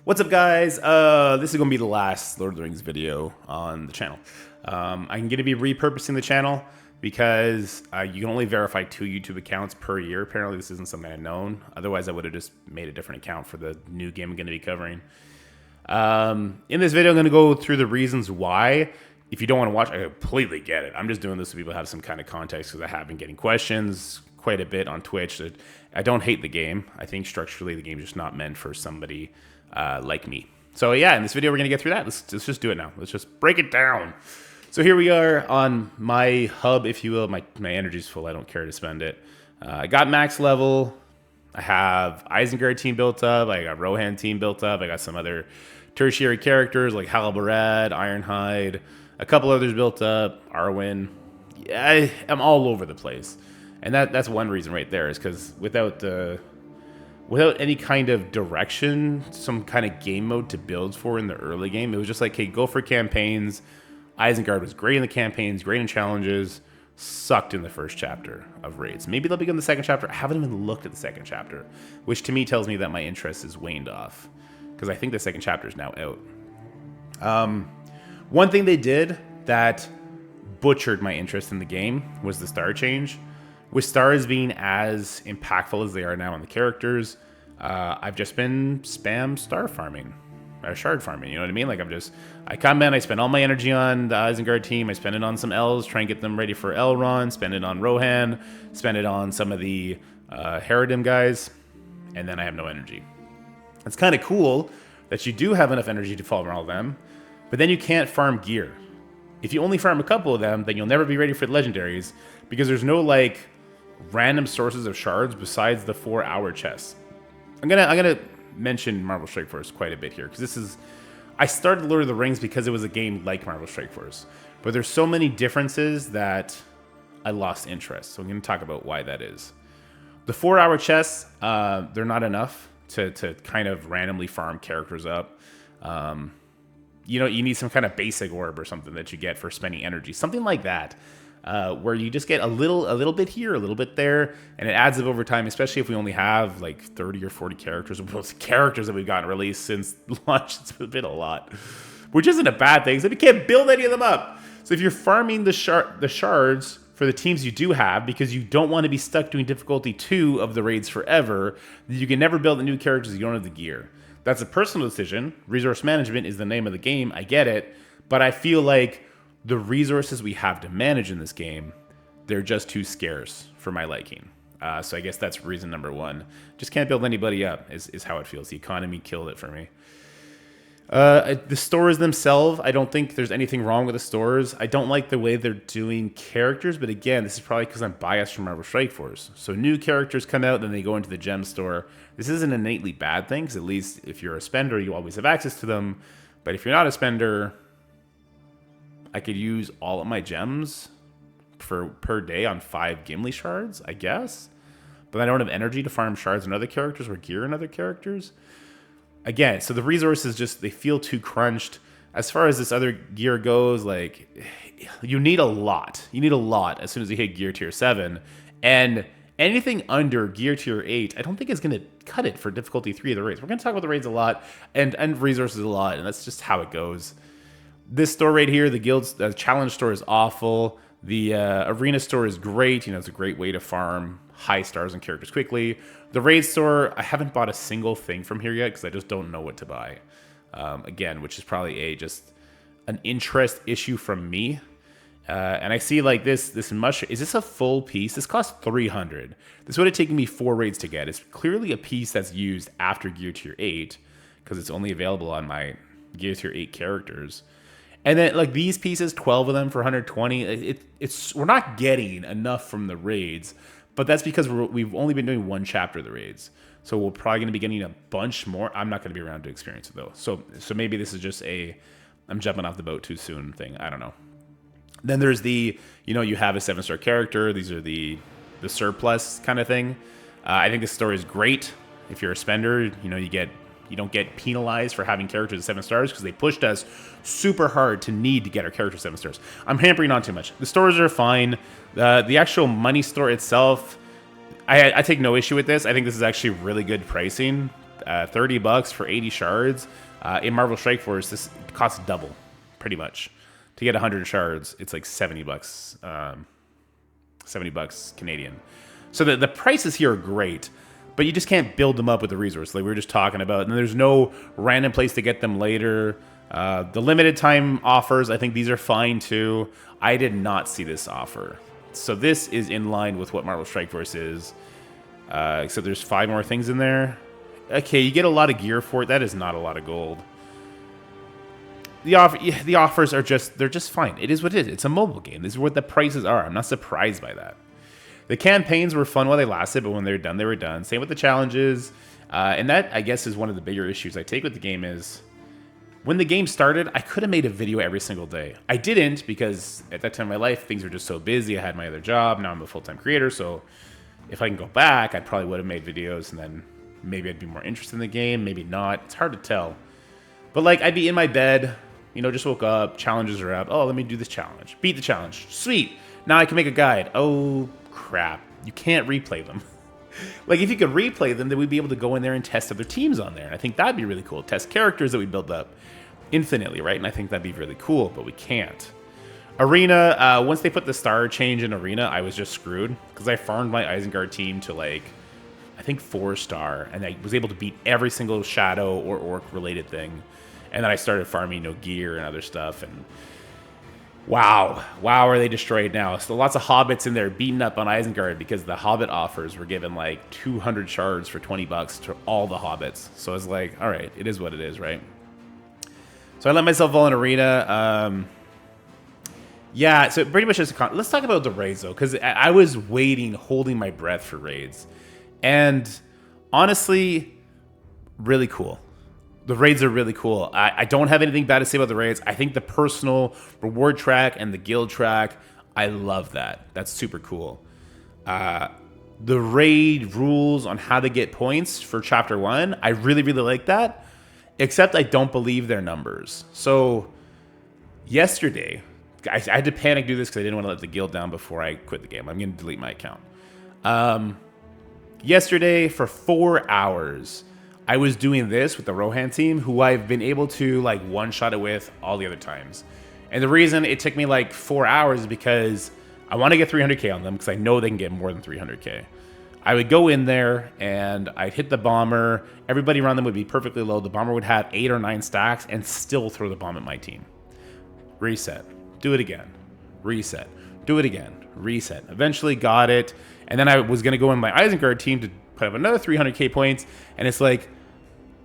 What's up, guys? This is going to be the last Lord of the Rings video on the channel. I'm going to be repurposing the channel because you can only verify 2 YouTube accounts per year. Apparently, this isn't something I'd known. Otherwise, I would have just made a different account for the new game I'm going to be covering. In this video, I'm going to go through the reasons why. If you don't want to watch, I completely get it. I'm just doing this so people have some kind of context because I have been getting questions quite a bit on Twitch. I don't hate the game. I think structurally the game's just not meant for somebody like me. So yeah, in this video we're gonna get through that. Let's just do it now. Let's just break it down. So here we are on my hub, if you will. My energy's full. I don't care to spend it. I got max level. I have Isengard team built up. I got Rohan team built up. I got some other tertiary characters like Halbarad, Ironhide, a couple others built up. Arwen. Yeah, I'm all over the place, and that's one reason right there is because without any kind of direction, some kind of game mode to build for in the early game, it was just like, hey, go for campaigns. Isengard was great in the campaigns, great in challenges, sucked in the first chapter of raids. Maybe they'll begin the second chapter. I haven't even looked at the second chapter, which to me tells me that my interest is waned off because I think the second chapter is now out. One thing they did that butchered my interest in the game was the star change. With stars being as impactful as they are now on the characters, I've just been spam star farming, or shard farming, you know what I mean? Like I come in, I spend all my energy on the Isengard team, I spend it on some Elves, try and get them ready for Elrond, spend it on Rohan, spend it on some of the Haradim guys, and then I have no energy. It's kind of cool that you do have enough energy to farm all of them, but then you can't farm gear. If you only farm a couple of them, then you'll never be ready for the legendaries, because there's no like random sources of shards besides the 4-hour chests. I'm gonna mention Marvel Strike Force quite a bit here because I started Lord of the Rings because it was a game like Marvel Strike Force, but there's so many differences that I lost interest. So I'm gonna talk about why that is. The 4-hour chests, they're not enough to kind of randomly farm characters up. You know, you need some kind of basic orb or something that you get for spending energy, something like that. Where you just get a little bit here, a little bit there, and it adds up over time, especially if we only have like 30 or 40 characters. Both characters that we've gotten released since launch, it's been a lot, which isn't a bad thing, so we can't build any of them up. So if you're farming the shards for the teams you do have, because you don't want to be stuck doing difficulty 2 of the raids forever, you can never build the new characters if you don't have the gear. That's a personal decision. Resource management is the name of the game, I get it, but I feel like the resources we have to manage in this game, they're just too scarce for my liking. So I guess that's reason number 1. Just can't build anybody up is how it feels. The economy killed it for me. The stores themselves, I don't think there's anything wrong with the stores. I don't like the way they're doing characters, but again, this is probably because I'm biased from Marvel Strike Force. So new characters come out, then they go into the gem store. This isn't an innately bad thing, because at least if you're a spender, you always have access to them. But if you're not a spender, I could use all of my gems per day on 5 Gimli shards, I guess. But I don't have energy to farm shards on other characters or gear on other characters. Again, so the resources just, they feel too crunched. As far as this other gear goes, like, you need a lot. You need a lot as soon as you hit gear tier 7. And anything under gear tier 8, I don't think is going to cut it for difficulty 3 of the raids. We're going to talk about the raids a lot and resources a lot, and that's just how it goes. This store right here, the challenge store is awful. The arena store is great. You know, it's a great way to farm high stars and characters quickly. The raid store, I haven't bought a single thing from here yet because I just don't know what to buy. Again, which is probably just an interest issue from me. And I see like this mushroom. Is this a full piece? This costs 300. This would have taken me 4 raids to get. It's clearly a piece that's used after gear tier 8 because it's only available on my gear tier 8 characters. And then, like, these pieces, 12 of them for 120, we're not getting enough from the raids, but that's because we've only been doing 1 chapter of the raids. So we're probably going to be getting a bunch more. I'm not going to be around to experience it, though. So maybe this is just I'm jumping off the boat too soon thing. I don't know. Then there's you have a 7-star character. These are the surplus kind of thing. I think this story is great. If you're a spender, you don't get penalized for having characters at 7 stars because they pushed us super hard to need to get our characters 7 stars. I'm hampering on too much. The stores are fine. The actual money store itself, I take no issue with this. I think this is actually really good pricing. $30 for 80 shards. In Marvel Strike Force, this costs double, pretty much. To get 100 shards, it's like $70, $70 Canadian. So the prices here are great, but you just can't build them up with the resource like we were just talking about. And there's no random place to get them later. The limited time offers, I think these are fine too. I did not see this offer. So this is in line with what Marvel Strike Force is. Except there's 5 more things in there. Okay, you get a lot of gear for it. That is not a lot of gold. The offers are they're just fine. It is what it is. It's a mobile game. This is what the prices are. I'm not surprised by that. The campaigns were fun while they lasted, but when they were done, they were done. Same with the challenges. And that, I guess, is one of the bigger issues I take with the game is when the game started, I could have made a video every single day. I didn't because at that time in my life, things were just so busy. I had my other job. Now I'm a full-time creator. So if I can go back, I probably would have made videos and then maybe I'd be more interested in the game. Maybe not. It's hard to tell. But like I'd be in my bed, you know, just woke up, challenges are up. Oh, let me do this challenge. Beat the challenge. Sweet. Now I can make a guide. Oh, crap. You can't replay them. Like, if you could replay them, then we'd be able to go in there and test other teams on there. And I think that'd be really cool. Test characters that we build up infinitely, right? And I think that'd be really cool, but we can't. Arena, once they put the star change in Arena, I was just screwed. Because I farmed my Isengard team to, like, I think 4-star. And I was able to beat every single Shadow or Orc-related thing. And then I started farming, you know, gear and other stuff. And wow, are they destroyed now? So lots of hobbits in there beating up on Isengard because the hobbit offers were given like 200 shards for $20 to all the hobbits. So I was like, all right, it is what it is, right? So I let myself fall in Arena. Yeah, so pretty much just let's talk about the raids though, because I was waiting, holding my breath for raids, and honestly, really cool. The raids are really cool. I don't have anything bad to say about the raids. I think the personal reward track and the guild track, I love that. That's super cool. The raid rules on how to get points for Chapter 1, I really, really like that. Except I don't believe their numbers. So yesterday, I had to panic do this because I didn't want to let the guild down before I quit the game. I'm going to delete my account. Yesterday, for 4 hours, I was doing this with the Rohan team, who I've been able to like one-shot it with all the other times. And the reason it took me like 4 hours is because I want to get 300k on them because I know they can get more than 300k. I would go in there and I'd hit the bomber. Everybody around them would be perfectly low. The bomber would have 8 or 9 stacks and still throw the bomb at my team. Reset. Do it again. Reset. Do it again. Reset. Eventually got it. And then I was going to go in my Isengard team to put up another 300k points. And it's like,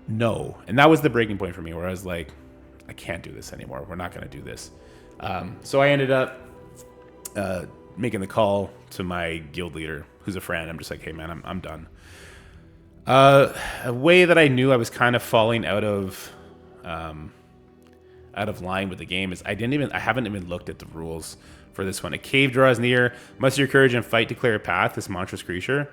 no. And that was the breaking point for me where I was like, I can't do this anymore. We're not going to do this. So I ended up making the call to my guild leader, who's a friend. I'm just like, hey, man, I'm done. A way that I knew I was kind of falling out of line with the game is I haven't even looked at the rules for this one. A cave draws near. Muster your courage and fight to clear a path. This monstrous creature.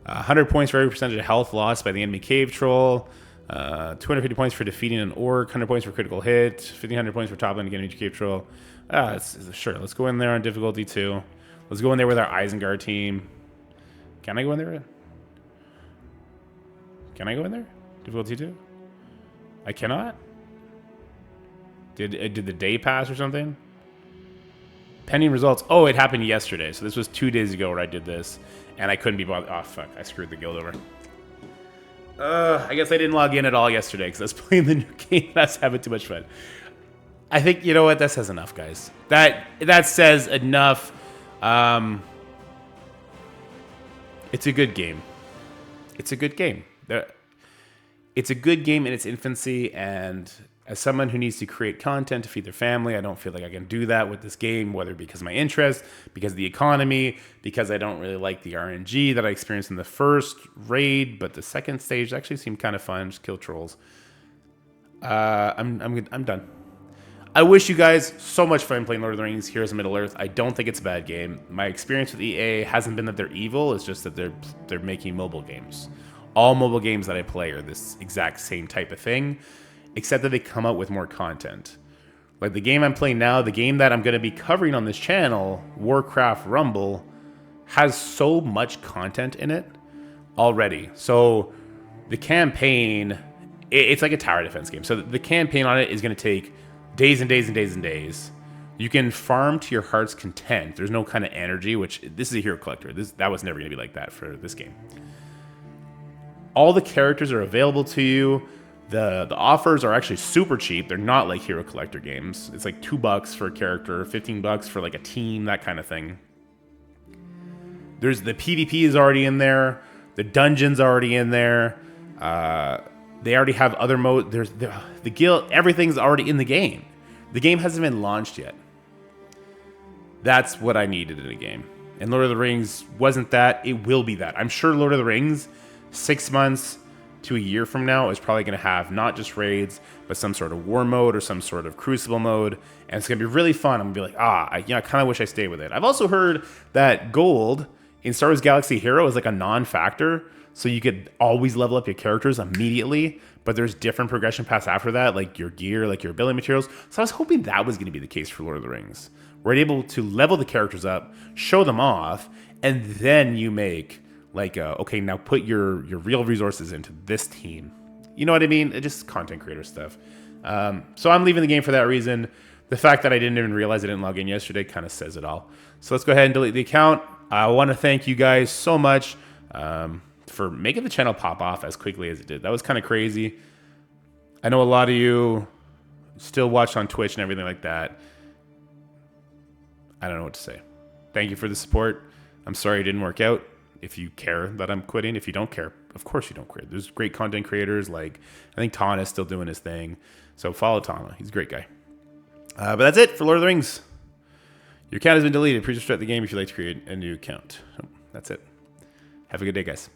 100 points for every percentage of health lost by the enemy cave troll. 250 points for defeating an orc, 100 points for critical hit, 1500 points for toppling against each cave troll. Sure, let's go in there on difficulty 2. Let's go in there with our Isengard team. Can I go in there? Can I go in there? Difficulty 2? I cannot? Did the day pass or something? Pending results. Oh, it happened yesterday. So this was 2 days ago where I did this. And I couldn't be bothered. Oh, fuck. I screwed the guild over. I guess I didn't log in at all yesterday because I was playing the new game and I was having too much fun. I think, you know what? That says enough, guys. That says enough. It's a good game. It's a good game. It's a good game in its infancy, and as someone who needs to create content to feed their family, I don't feel like I can do that with this game, whether because of my interest, because of the economy, because I don't really like the RNG that I experienced in the first raid, but the second stage actually seemed kind of fun, just kill trolls. I'm done. I wish you guys so much fun playing Lord of the Rings Heroes of Middle-earth. I don't think it's a bad game. My experience with EA hasn't been that they're evil, it's just that they're making mobile games. All mobile games that I play are this exact same type of thing, except that they come out with more content. Like the game I'm playing now, the game that I'm going to be covering on this channel, Warcraft Rumble, has so much content in it already. So The campaign, it's like a tower defense game. So the campaign on it is going to take days and days and days and days. You can farm to your heart's content. There's no kind of energy, which this is a hero collector. That was never going to be like that for this game. All the characters are available to you. The offers are actually super cheap. They're not like hero collector games. It's like $2 for a character, $15 for like a team, that kind of thing. There's the PvP is already in there. The dungeon's already in there. They already have other modes. There's the guild. Everything's already in the game. The game hasn't been launched yet. That's what I needed in a game. And Lord of the Rings wasn't that. It will be that. I'm sure Lord of the Rings, 6 months to a year from now, is probably going to have not just raids, but some sort of war mode or some sort of crucible mode. And it's going to be really fun. I'm going to be like, I kind of wish I stayed with it. I've also heard that gold in Star Wars Galaxy Hero is like a non-factor. So you could always level up your characters immediately, but there's different progression paths after that, like your gear, like your ability materials. So I was hoping that was going to be the case for Lord of the Rings. We're able to level the characters up, show them off, and then you make like, okay, now put your real resources into this team. You know what I mean? It's just content creator stuff. So I'm leaving the game for that reason. The fact that I didn't even realize I didn't log in yesterday kind of says it all. So let's go ahead and delete the account. I want to thank you guys so much for making the channel pop off as quickly as it did. That was kind of crazy. I know a lot of you still watch on Twitch and everything like that. I don't know what to say. Thank you for the support. I'm sorry it didn't work out. If you care that I'm quitting, if you don't care, of course you don't care. There's great content creators like, I think Tana is still doing his thing. So follow Tana. He's a great guy. But that's it for Lord of the Rings. Your account has been deleted. Please restart the game if you'd like to create a new account. That's it. Have a good day, guys.